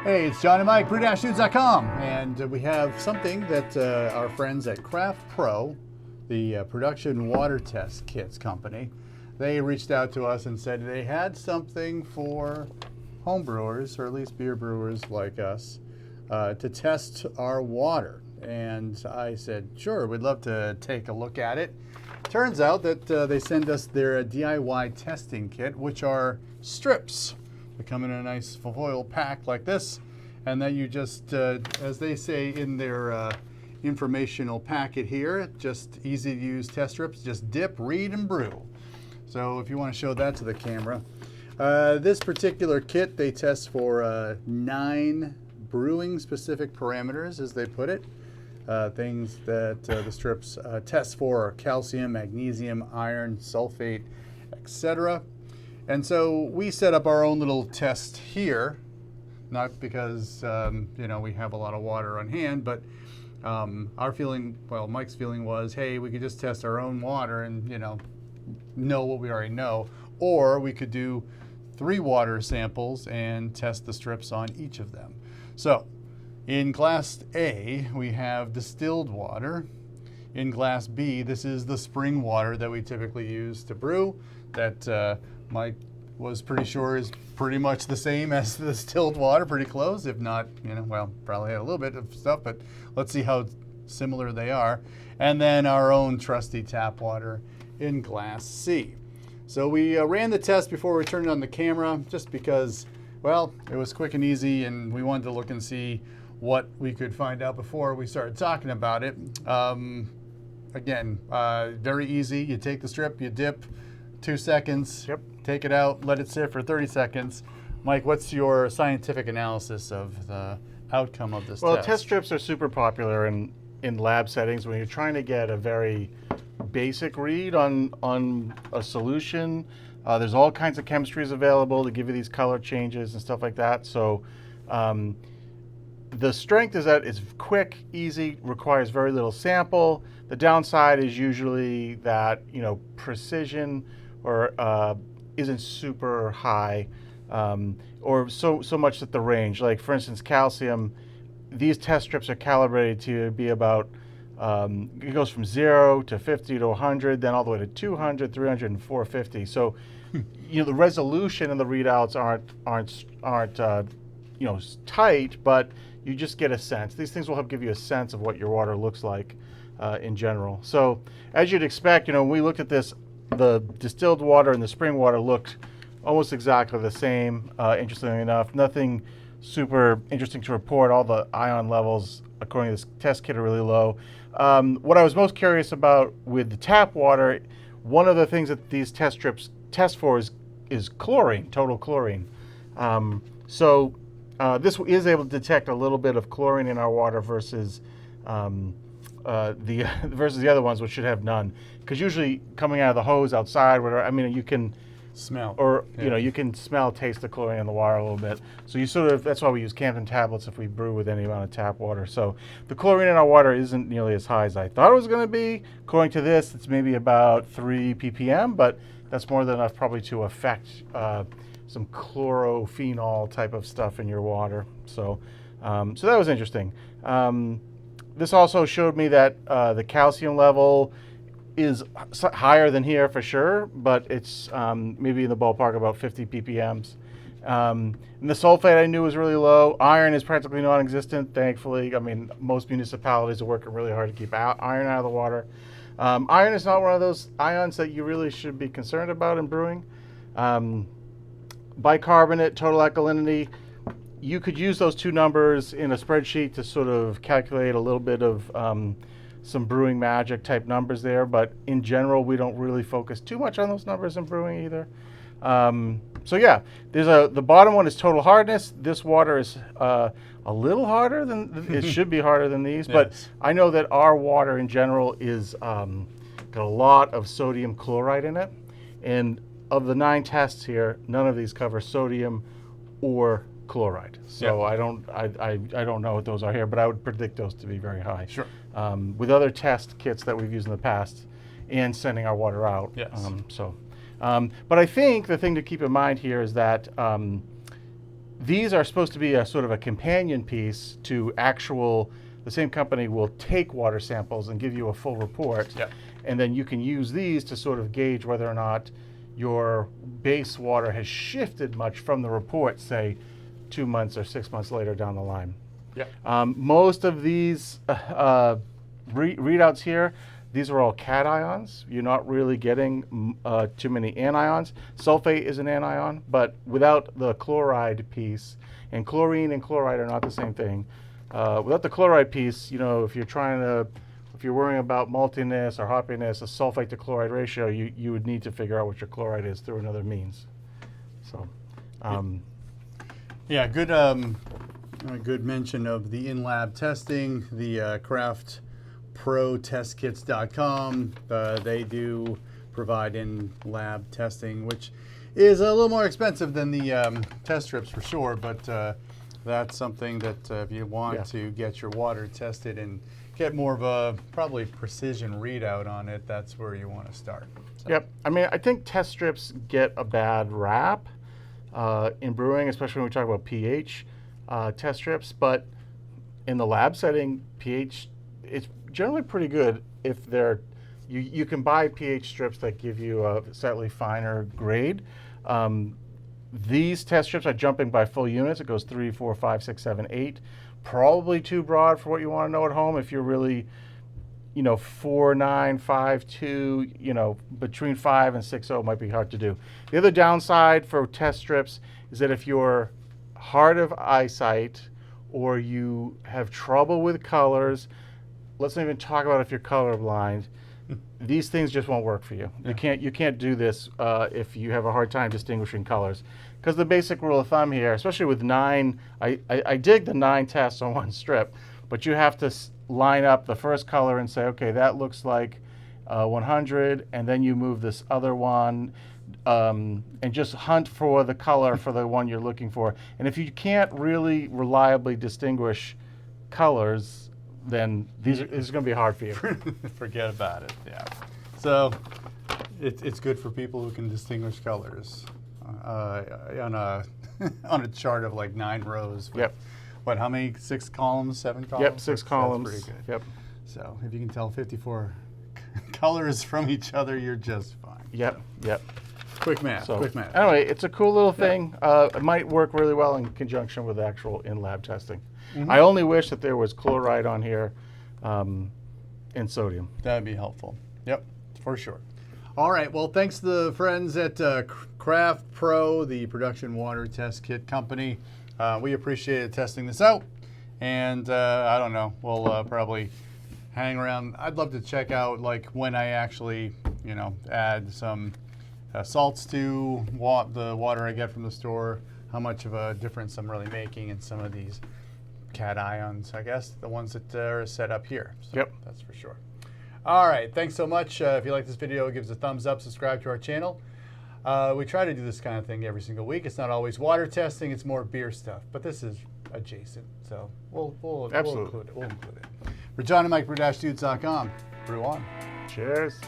Hey, it's John and Mike, brew-dudes.com, and we have something that our friends at CraftPRO, the production water test kits company, they reached out to us and said they had something for homebrewers, or at least beer brewers like us, to test our water. And I said, sure, we'd love to take a look at it. Turns out that they send us their DIY testing kit, which are strips. They come in a nice foil pack like this, and then you just, as they say in their informational packet here, just easy to use test strips, just dip, read, and brew. So if you want to show that to the camera. This particular kit, they test for 9 brewing specific parameters, as they put it. Things that the strips test for are calcium, magnesium, iron, sulfate, etc. And so we set up our own little test here, not because we have a lot of water on hand, but our feeling, well, Mike's feeling was, hey, we could just test our own water and know what we already know, or we could do 3 water samples and test the strips on each of them. So in Glass A, we have distilled water. In Glass B, this is the spring water that we typically use to brew, that Mike was pretty sure is pretty much the same as the distilled water, pretty close, if not, well, probably had a little bit of stuff, but let's see how similar they are. And then our own trusty tap water in Glass C. So we ran the test before we turned on the camera, just because, well, it was quick and easy, and we wanted to look and see what we could find out before we started talking about it. Again, very easy. You take the strip, you dip, 2 seconds, Yep. Take it out, let it sit for 30 seconds. Mike, what's your scientific analysis of the outcome of this test? Well, test strips are super popular in lab settings when you're trying to get a very basic read on a solution. There's all kinds of chemistries available to give you these color changes and stuff like that. So the strength is that it's quick, easy, requires very little sample. The downside is usually that precision or isn't super high, or so much that the range. Like for instance, calcium, these test strips are calibrated to be about, it goes from 0 to 50 to 100, then all the way to 200, 300, and 450. So, the resolution and the readouts aren't tight, but you just get a sense. These things will help give you a sense of what your water looks like in general. So, as you'd expect, when we looked at this, the distilled water and the spring water looked almost exactly the same. Interestingly enough, nothing super interesting to report. All the ion levels, according to this test kit, are really low. What I was most curious about with the tap water, one of the things that these test strips test for is chlorine, total chlorine. So this is able to detect a little bit of chlorine in our water versus the other ones, which should have none. Because usually coming out of the hose outside, you can smell, or you can smell, taste the chlorine in the water a little bit. So that's why we use Camden tablets if we brew with any amount of tap water. So the chlorine in our water isn't nearly as high as I thought it was going to be. According to this, it's maybe about 3 ppm, but that's more than enough probably to affect some chlorophenol type of stuff in your water. So that was interesting. This also showed me that the calcium level is higher than here for sure, but it's maybe in the ballpark about 50 ppms. And the sulfate I knew was really low. Iron is practically non-existent, thankfully. Most municipalities are working really hard to keep iron out of the water. Iron is not one of those ions that you really should be concerned about in brewing. Bicarbonate, total alkalinity, you could use those 2 numbers in a spreadsheet to sort of calculate a little bit of some brewing magic type numbers there, but in general, we don't really focus too much on those numbers in brewing either. So yeah, the bottom one is total hardness. This water is a little harder than, it should be harder than these, yes. But I know that our water in general is got a lot of sodium chloride in it. And of the 9 tests here, none of these cover sodium or chloride. So yep. I don't know what those are here, but I would predict those to be very high. Sure. With other test kits that we've used in the past and sending our water out. Yes. But I think the thing to keep in mind here is that these are supposed to be a sort of a companion piece to the same company will take water samples and give you a full report. Yep. And then you can use these to sort of gauge whether or not your base water has shifted much from the report, say 2 months or 6 months later down the line. Yeah. Most of these readouts here, these are all cations. You're not really getting too many anions. Sulfate is an anion, but without the chloride piece, and chlorine and chloride are not the same thing. Without the chloride piece, if you're worrying about maltiness or hoppiness, a sulfate to chloride ratio, you would need to figure out what your chloride is through another means. So, yeah, good. A good mention of the in-lab testing, the CraftPRO testkits.com. They do provide in-lab testing, which is a little more expensive than the test strips for sure, but that's something that if you want to get your water tested and get more of a probably precision readout on it, that's where you want to start. So. Yep. I mean, I think test strips get a bad rap in brewing, especially when we talk about pH test strips, but in the lab setting, pH is generally pretty good if you can buy pH strips that give you a slightly finer grade. These test strips are jumping by full units. It goes 3, 4, 5, 6, 7, 8. Probably too broad for what you want to know at home. If you're really, 4, 9, 5, 2, between 5 and 6.0 might be hard to do. The other downside for test strips is that if you're hard of eyesight or you have trouble with colors, let's not even talk about if you're colorblind, these things just won't work for you. Yeah. You can't do this if you have a hard time distinguishing colors. Because the basic rule of thumb here, especially with 9, I dig the 9 tests on one strip, but you have to line up the first color and say, okay, that looks like 100, and then you move this other one, and just hunt for the color for the one you're looking for. And if you can't really reliably distinguish colors, then this is going to be hard for you. Forget about it. Yeah. So it's good for people who can distinguish colors on a on a chart of like 9 rows. Yep. What? How many? 6 columns? 7 columns? Yep. 6 columns. That's pretty good. Yep. So if you can tell 54 colors from each other, you're just fine. Yep. Yep. Quick math. So, quick math. Anyway, it's a cool little thing. It might work really well in conjunction with actual in-lab testing. Mm-hmm. I only wish that there was chloride on here and sodium. That'd be helpful. Yep, for sure. All right. Well, thanks to the friends at CraftPRO, the production water test kit company. We appreciated testing this out. And I don't know, we'll probably hang around. I'd love to check out like when I actually, add some salts to the water I get from the store, how much of a difference I'm really making in some of these cations, I guess, the ones that are set up here. So yep. That's for sure. All right, thanks so much. If you like this video, give us a thumbs up, subscribe to our channel. We try to do this kind of thing every single week. It's not always water testing, it's more beer stuff, but this is adjacent, so we'll include it. We'll include it. For John and Mike, brew-dudes.com, brew on. Cheers.